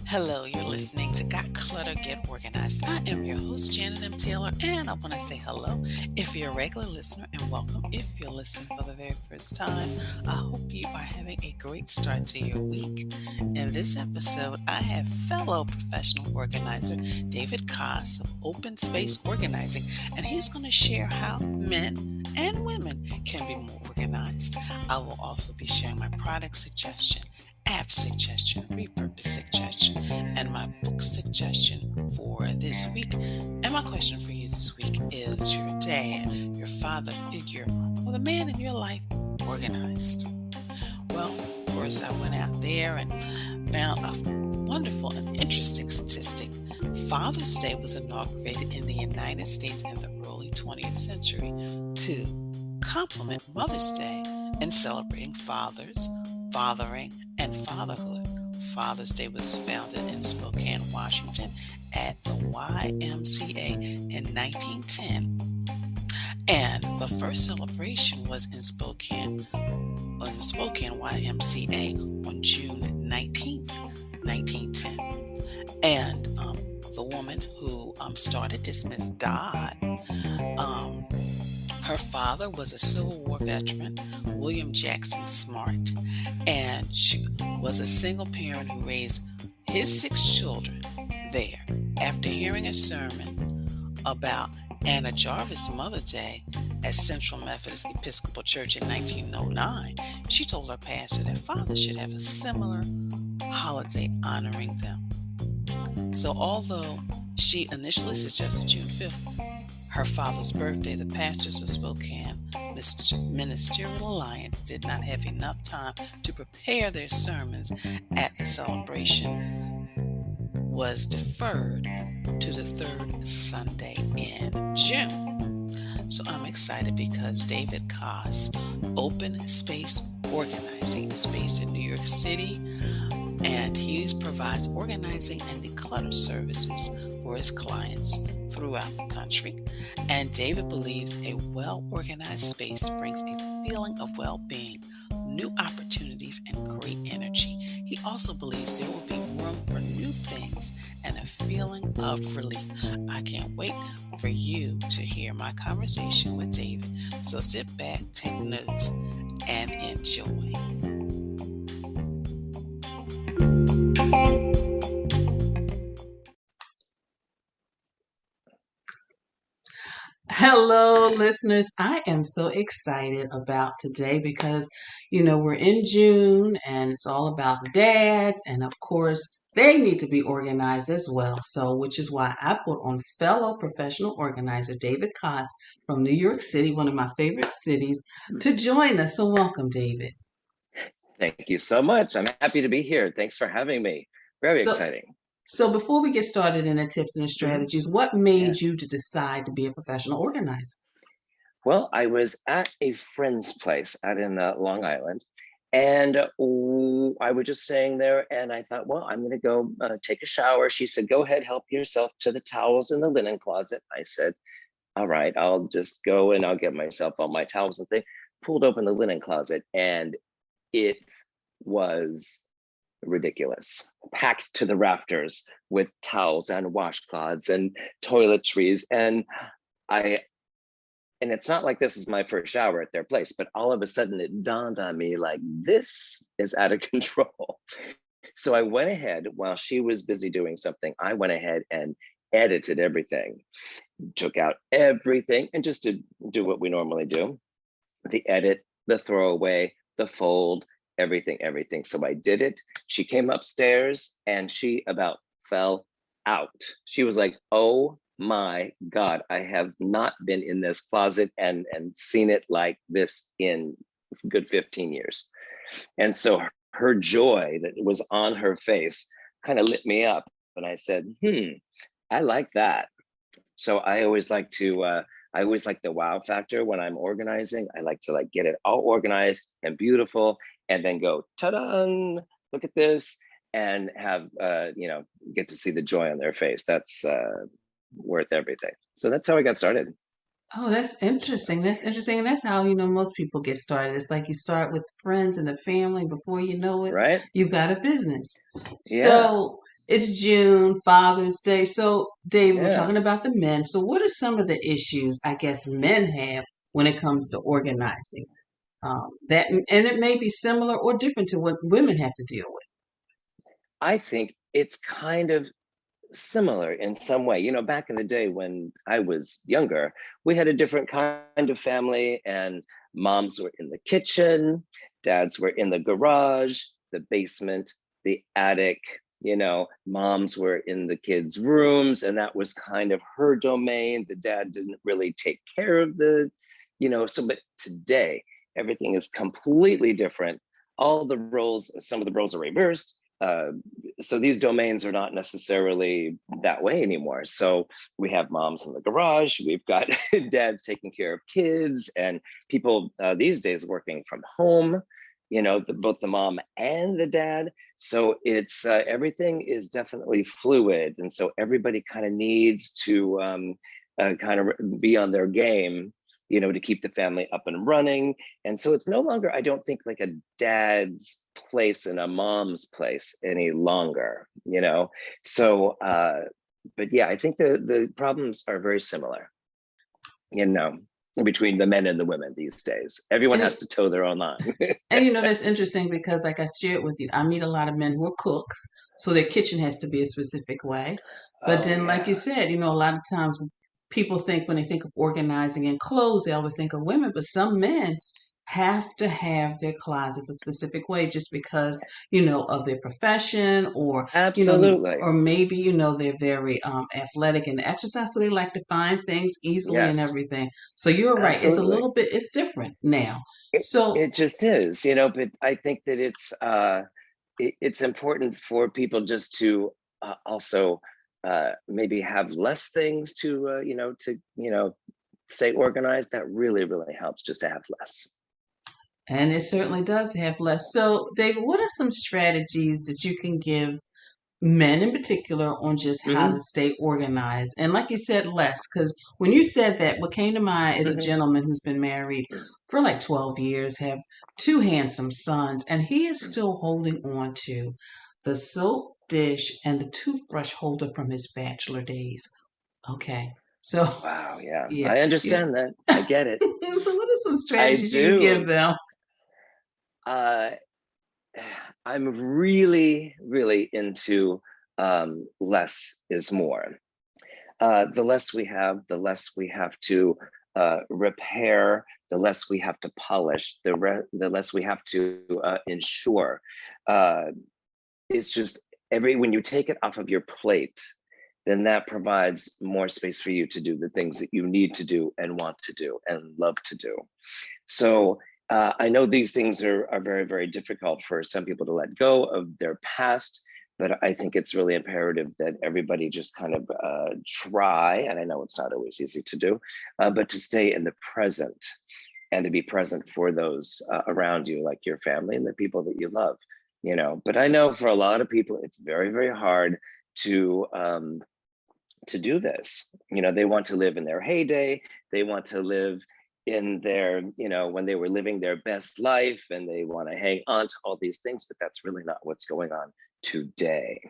Hello, you're listening to Got Clutter, Get Organized. I am your host, Janet M. Taylor, and I want to say hello if you're a regular listener and welcome if you're listening for the very first time. I hope you are having a great start to your week. In this episode, I have fellow professional organizer David Coss of Open Space Organizing, and he's going to share how men and women can be more organized. I will also be sharing my product suggestion, app suggestion, repurpose suggestion, and my book suggestion for this week. And my question for you this week is your dad, your father figure, or the man in your life organized? Well, of course, I went out there and found a wonderful and interesting statistic. Father's Day was inaugurated in the United States in the early 20th century to complement Mother's Day in celebrating fathers, fathering, and fatherhood. Father's Day was founded in Spokane, Washington at the YMCA in 1910. And the first celebration was in Spokane YMCA on June 19th, 1910. And the woman who started this, Miss Dodd, her father was a Civil War veteran, William Jackson Smart, and she was a single parent who raised his 6 children there. After hearing a sermon about Anna Jarvis' Mother Day at Central Methodist Episcopal Church in 1909, she told her pastor that fathers should have a similar holiday honoring them. So although she initially suggested June 5th, her father's birthday, the pastors of Spokane Ministerial Alliance did not have enough time to prepare their sermons at the celebration was deferred to the 3rd Sunday in June. So I'm excited because David Coss, Open Space Organizing, is based in New York City, and he provides organizing and declutter services for his clients throughout the country. And David believes a well-organized space brings a feeling of well-being, new opportunities, and great energy. He also believes there will be room for new things and a feeling of relief. I can't wait for you to hear my conversation with David. So sit back, take notes, and enjoy. Hello, listeners. I am so excited about today because, we're in June and it's all about dads. And of course, they need to be organized as well. So, which is why I put on fellow professional organizer David Coss from New York City, one of my favorite cities, to join us. So, welcome, David. Thank you so much. I'm happy to be here. Thanks for having me. Very exciting. So before we get started in the tips and the strategies, what made you to decide to be a professional organizer? Well, I was at a friend's place out in Long Island, and I was just staying there, and I thought, well, I'm going to go take a shower. She said, go ahead, help yourself to the towels in the linen closet. I said, all right, I'll just go and I'll get myself all my towels and things. Pulled open the linen closet, and it was ridiculous, packed to the rafters with towels and washcloths and toiletries. And it's not like this is my first shower at their place, but all of a sudden it dawned on me like, this is out of control. So I went ahead, while she was busy doing something, I went ahead and edited everything, took out everything, and just to do what we normally do, the edit, the throwaway, the fold, everything. So I did it. She came upstairs and she about fell out. She was like, oh my God, I have not been in this closet and seen it like this in a good 15 years. And so her joy that was on her face kind of lit me up. And I said, I like that. So I always like the wow factor when I'm organizing. I like to get it all organized and beautiful, and then go, ta-da, look at this, and have, get to see the joy on their face. That's worth everything. So that's how I got started. Oh, that's interesting. That's interesting. And that's how, most people get started. It's like you start with friends and the family. Before you know it, right? you've got a business. Yeah, So it's June, Father's Day. So, David, we're yeah. talking about the men. So, what are some of the issues I guess men have when it comes to organizing? And it may be similar or different to what women have to deal with. I think it's kind of similar in some way. You know, back in the day when I was younger, we had a different kind of family, and moms were in the kitchen, dads were in the garage, the basement, the attic. You know, moms were in the kids' rooms, and that was kind of her domain. The dad didn't really take care of so, but today, everything is completely different. All the roles, some of the roles are reversed. So these domains are not necessarily that way anymore. So we have moms in the garage, we've got dads taking care of kids, and people these days working from home. You know, both the mom and the dad. So it's everything is definitely fluid, and so everybody kind of needs to kind of be on their game. You know, to keep the family up and running. And so it's no longer, I don't think, like a dad's place and a mom's place any longer, you know? So, but yeah, I think the problems are very similar, you know, between the men and the women these days. Everyone And has it, to toe their own line. And that's interesting because, like I shared with you, I meet a lot of men who are cooks, so their kitchen has to be a specific way. But Oh, then, like you yeah. said, a lot of times people think when they think of organizing in clothes, they always think of women, but some men have to have their closets a specific way just because, of their profession or, Absolutely. or maybe, they're very athletic and exercise, so they like to find things easily and Yes, everything. So you're right. It's a absolutely. little bit, it's different now. It, So it just is, but I think that it's important for people just to also maybe have less things to stay organized. That really, really helps just to have less. And it certainly does have less. So, David, what are some strategies that you can give men in particular on just how to Hmm. stay organized? And like you said, less, because when you said that, what came to mind is a Hmm. gentleman who's been married for like 12 years, have two handsome sons, and he is still holding on to the soap dish and the toothbrush holder from his bachelor days. Okay. So, Wow, yeah, yeah. I Yeah. understand that. I get it. So, what are some I strategies you can give do. them? Uh, I'm really, really into less is more. The less we have, the less we have to repair, the less we have to polish, the less we have to ensure. Uh, it's just when you take it off of your plate, then that provides more space for you to do the things that you need to do and want to do and love to do. So I know these things are very, very difficult for some people to let go of their past, but I think it's really imperative that everybody just kind of try, and I know it's not always easy to do, but to stay in the present and to be present for those around you, like your family and the people that you love. But I know for a lot of people, it's very, very hard to do this. They want to live in their heyday. They want to live in their, when they were living their best life, and they want to hang on to all these things, but that's really not what's going on today.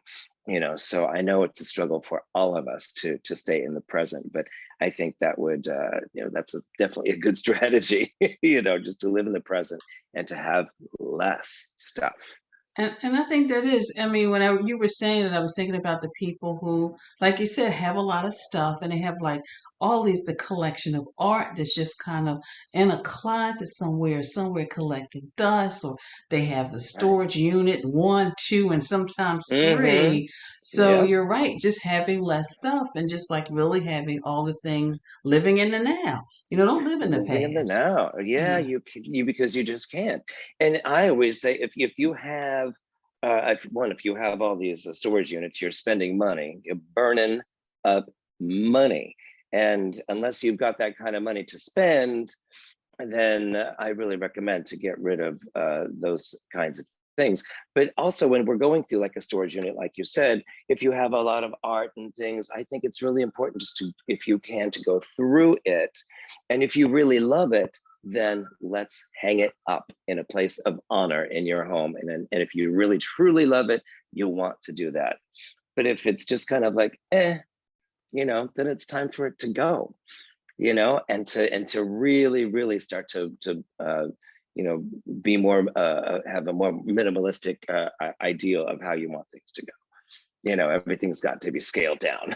So I know it's a struggle for all of us to stay in the present, but I think that would, that's definitely a good strategy, just to live in the present and to have less stuff. And I think that is, I mean, you were saying it, I was thinking about the people who, like you said, have a lot of stuff and they have like all the collection of art that's just kind of in a closet somewhere collecting dust, or they have the Right. storage unit, one, two, and sometimes Mm-hmm. three. So Yep. you're right, just having less stuff and just like really having all the things living in the now. Don't live in the Living in the past. now. Yeah, Yeah. you because you just can't. And I always say, if you have if you have all these storage units, you're spending money, you're burning up money. And unless you've got that kind of money to spend, then I really recommend to get rid of those kinds of things. But also when we're going through like a storage unit, like you said, if you have a lot of art and things, I think it's really important just to, if you can, to go through it. And if you really love it, then let's hang it up in a place of honor in your home. And if you really truly love it, you'll want to do that. But if it's just kind of like, then it's time for it to go, and to really, really start to you know, be more, have a more minimalistic ideal of how you want things to go. Everything's got to be scaled down.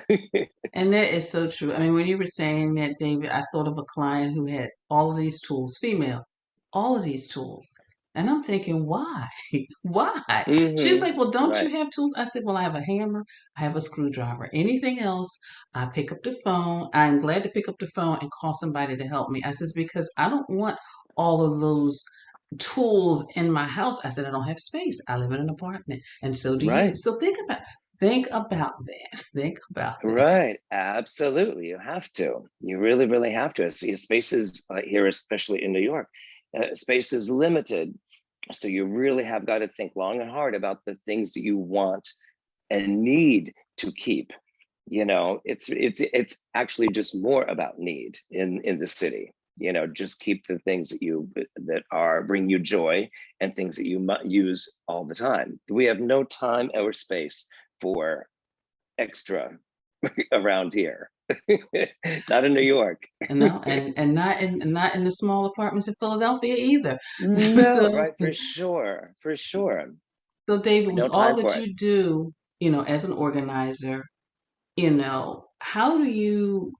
And that is so true. I mean, when you were saying that, David, I thought of a client who had all of these tools, female, all of these tools. And I'm thinking, why? Why? She's like, well, don't you Right. have tools? I said, well, I have a hammer, I have a screwdriver. Anything else, I pick up the phone. I'm glad to pick up the phone and call somebody to help me. I said, because I don't want all of those tools in my house. I said, I don't have space. I live in an apartment, and so do you. Right. So think about that. Think about that. Right. Absolutely. You have to. You really, really have to. See, spaces here, especially in New York, space is limited. So you really have got to think long and hard about the things that you want and need to keep. It's actually just more about need in the city. Just keep the things that are bring you joy and things that you might use all the time. We have no time or space for extra around here. Not in New York. No, and not in the small apartments in Philadelphia either. No, So right, for sure, for sure. so David, with No all time that for it. you do, as an organizer, how do you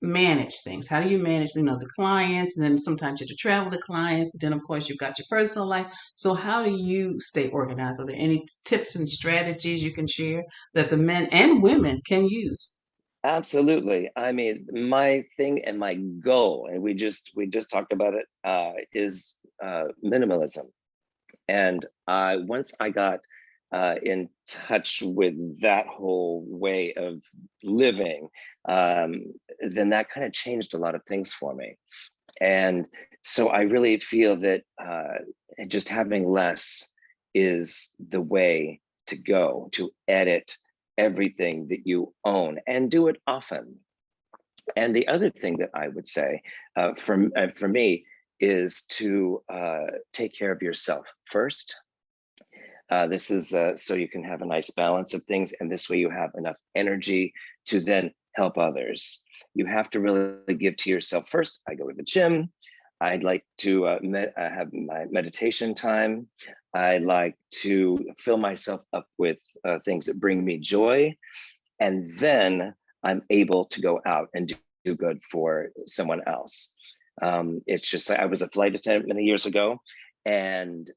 manage things? How do you manage, the clients, and then sometimes you have to travel the clients, but then of course you've got your personal life. So how do you stay organized? Are there any tips and strategies you can share that the men and women can use? Absolutely. I mean, my thing and my goal, and we just talked about it, is minimalism. And once I got in touch with that whole way of living, then that kind of changed a lot of things for me. And so I really feel that just having less is the way to go, to edit everything that you own and do it often. And the other thing that I would say for me is to take care of yourself first. This is so you can have a nice balance of things, and this way you have enough energy to then help others. You have to really give to yourself first. I go to the gym. I'd like to have my meditation time. I like to fill myself up with things that bring me joy, and then I'm able to go out and do good for someone else. It's just I was a flight attendant many years ago, and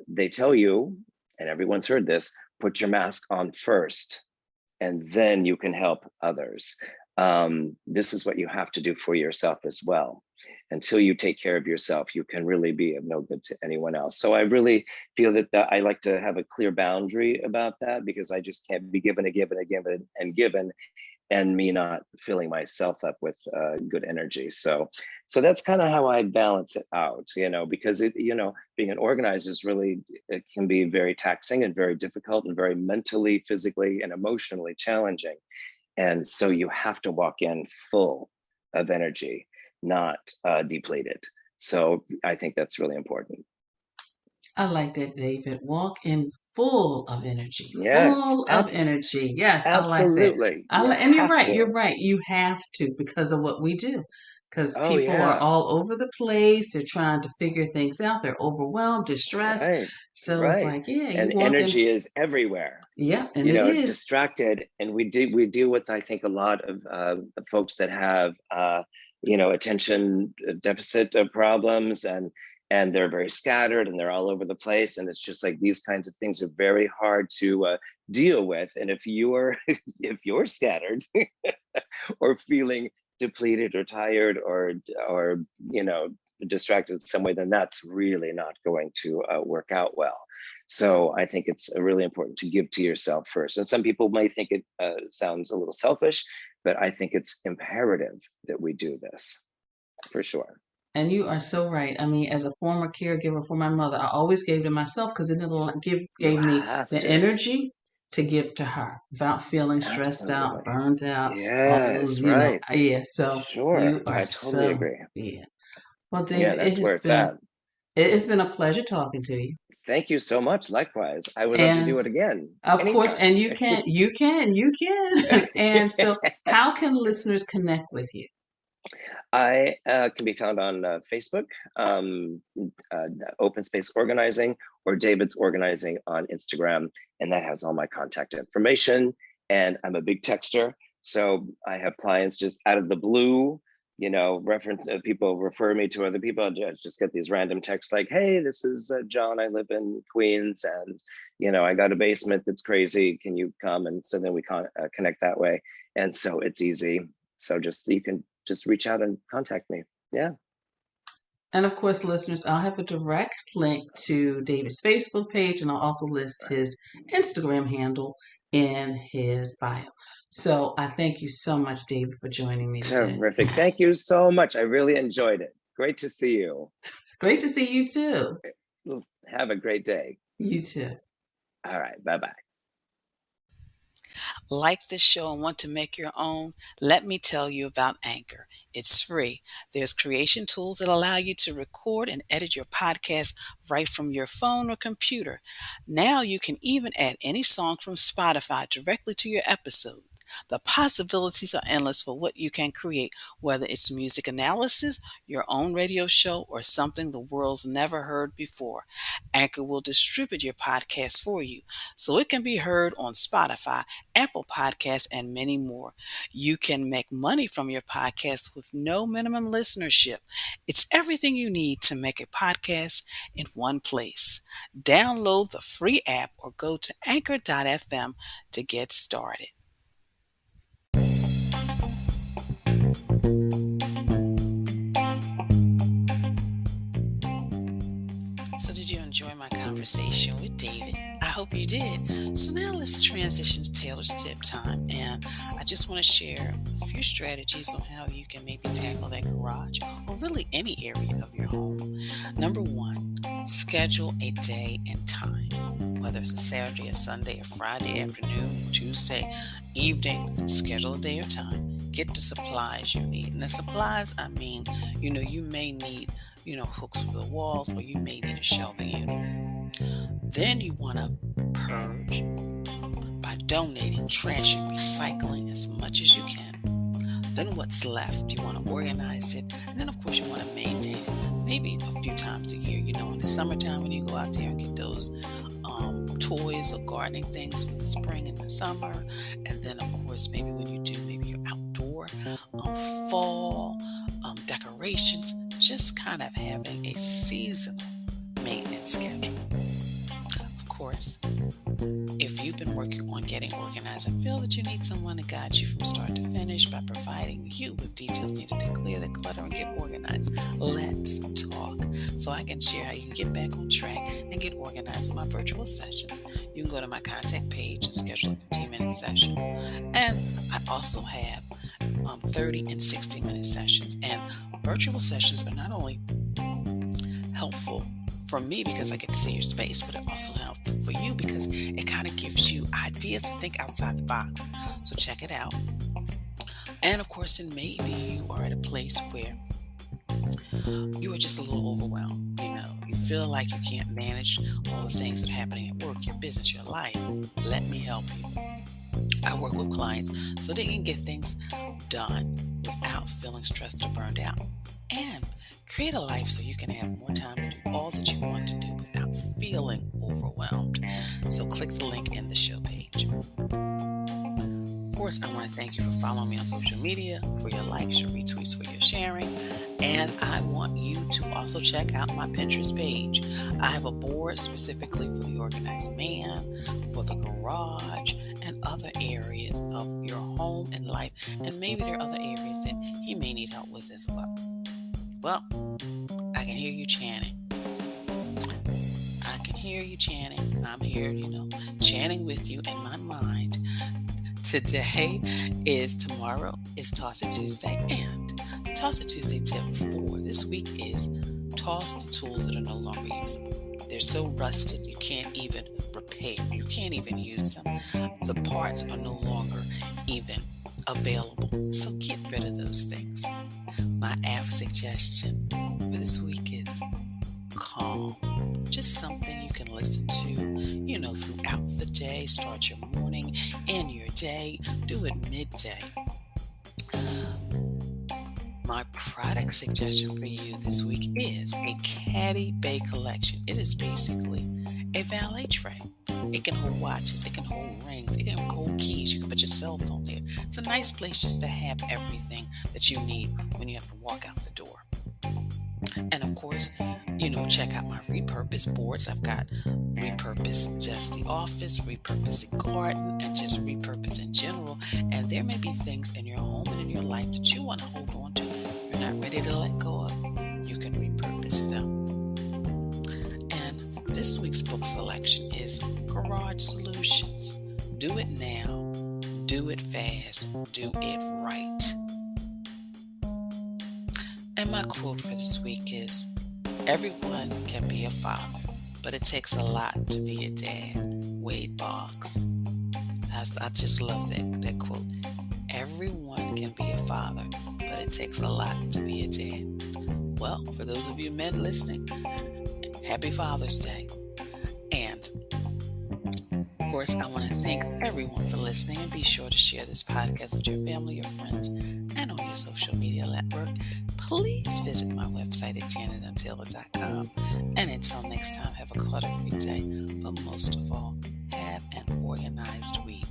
they tell you, and everyone's heard this, put your mask on first, and then you can help others. This is what you have to do for yourself as well. Until you take care of yourself, you can really be of no good to anyone else. So I really feel that I like to have a clear boundary about that, because I just can't be given and given and given and given, and me not filling myself up with good energy. So that's kind of how I balance it out, because being an organizer is really, it can be very taxing and very difficult and very mentally, physically, and emotionally challenging. And so you have to walk in full of energy, not depleted. So I think that's really important. I like that, David. Walk in full of energy. Yes, Full of energy. Yes, I like that. absolutely. You And you're have right. to. You're right. You have to, because of what we do. Because Oh people are yeah. all over the place. They're trying to figure things out. They're overwhelmed, distressed. Right, So it's right. like, yeah, you And walk in. energy is everywhere. Yeah, and it is. Distracted, and we deal with, I think, a lot of the folks that have attention deficit problems, and they're very scattered and they're all over the place, and it's just like these kinds of things are very hard to deal with. And if you're if you're scattered or feeling depleted or tired or distracted in some way, then that's really not going to work out well. So I think it's really important to give to yourself first. And some people may think it sounds a little selfish, but I think it's imperative that we do this for sure. And you are so right. I mean, as a former caregiver for my mother, I always gave to myself because it You gave me have the to. energy to give to her without feeling stressed out, Absolutely. burnt out, all those, Yes, right. yeah. So Sure. you are I totally so, agree. yeah. Well, Yeah, David, that's where it's at. it's been a pleasure talking to you. Thank you so much. Likewise. I would love to And do it again of course, anytime. and you can. And so, how can listeners connect with you? I can be found on Facebook, um, uh, Open Space Organizing, or David's Organizing on Instagram. And that has all my contact information. And I'm a big texter. So I have clients just out of the blue, reference people refer me to other people. I just get these random texts like, hey, this is John. I live in Queens and, I got a basement that's crazy. Can you come? And so then we connect that way. And so it's easy. So you can just reach out and contact me. Yeah. And of course, listeners, I'll have a direct link to David's Facebook page, and I'll also list his Instagram handle in his bio. So I thank you so much, David, for joining me today. Terrific. Thank you so much. I really enjoyed it. Great to see you. It's great to see you too. Have a great day. You too. All right. Bye-bye. Like this show and want to make your own? Let me tell you about Anchor. It's free. There's creation tools that allow you to record and edit your podcast right from your phone or computer. Now you can even add any song from Spotify directly to your episode. The possibilities are endless for what you can create, whether it's music analysis, your own radio show, or something the world's never heard before. Anchor will distribute your podcast for you so it can be heard on Spotify, Apple Podcasts, and many more. You can make money from your podcast with no minimum listenership. It's everything you need to make a podcast in one place. Download the free app or go to anchor.fm to get started. So did you enjoy my conversation with David? I hope you did. So now let's transition to Taylor's tip time. And I just want to share a few strategies on how you can maybe tackle that garage or really any area of your home. Number one, schedule a day and time. Whether it's a Saturday, a Sunday, a Friday afternoon, Tuesday evening, schedule a day or time. Get the supplies you need. And the supplies, I mean, you may need hooks for the walls, or you may need a shelving unit. Then you want to purge by donating, trash, and recycling as much as you can. Then what's left, you want to organize it. And then, of course, you want to maintain it maybe a few times a year. In the summertime when you go out there and get those toys or gardening things for the spring and the summer. And then, of course, maybe when you do maybe your outdoor fall decorations, just kind of having a seasonal maintenance schedule. Of course, if you've been working on getting organized and feel that you need someone to guide you from start to finish by providing you with details needed to clear the clutter and get organized, let's talk so I can share how you can get back on track and get organized with my virtual sessions. You can go to my contact page and schedule a 15-minute session. And I also have 30 and 60-minute sessions. And virtual sessions are not only helpful for me because I get to see your space, but it also helpful for you because it kind of gives you ideas to think outside the box. So check it out. And of course, then maybe you are at a place where you are just a little overwhelmed. You feel like you can't manage all the things that are happening at work, your business, your life. Let me help you. I work with clients so they can get things done without feeling stressed or burned out, and create a life so you can have more time to do all that you want to do without feeling overwhelmed. So click the link in the show page. Of course, I want to thank you for following me on social media, for your likes, your retweets, for your sharing. And I want you to also check out my Pinterest page. I have a board specifically for the organized man, for the garage, and other areas of your home and life. And maybe there are other areas that he may need help with as well. Well, I can hear you chanting. I can hear you chanting. I'm here, chanting with you in my mind. Tomorrow is Toss It Tuesday, and the Toss It Tuesday tip for this week is toss the tools that are no longer usable. They're so rusted you can't even repair. You can't even use them. The parts are no longer even available. So get rid of those things. My app suggestion for this week is calm. Just something you can listen to, throughout the day. Start your morning and your day. Do it midday. My product suggestion for you this week is a Caddy Bay collection. It is basically a valet tray. It can hold watches, it can hold rings, it can hold keys. You can put your cell phone there. It's a nice place just to have everything that you need when you have to walk out the door. And of course, check out my repurposed boards. I've got repurposed just the office, repurposed garden, and just repurposed in general. And there may be things in your home and in your life that you want to hold on to. You're not ready to let go of. You can repurpose them. And this week's book selection is Garage Solutions. Do it now. Do it fast. Do it right. And my quote for this week is, everyone can be a father, but it takes a lot to be a dad. Wade Boggs. I just love that quote. Everyone can be a father, but it takes a lot to be a dad. Well, for those of you men listening, happy Father's Day. And of course, I want to thank everyone for listening, and be sure to share this podcast with your family, your friends, and on your social media network. Please visit my website at janetmtaylor.com. And until next time, have a clutter-free day, but most of all, have an organized week.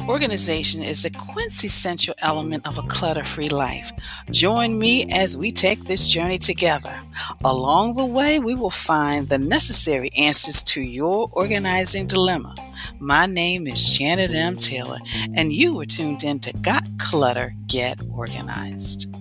Organization is a quintessential element of a clutter-free life. Join me as we take this journey together. Along the way, we will find the necessary answers to your organizing dilemma. My name is Janet M. Taylor, and you are tuned in to Got Clutter, Get Organized.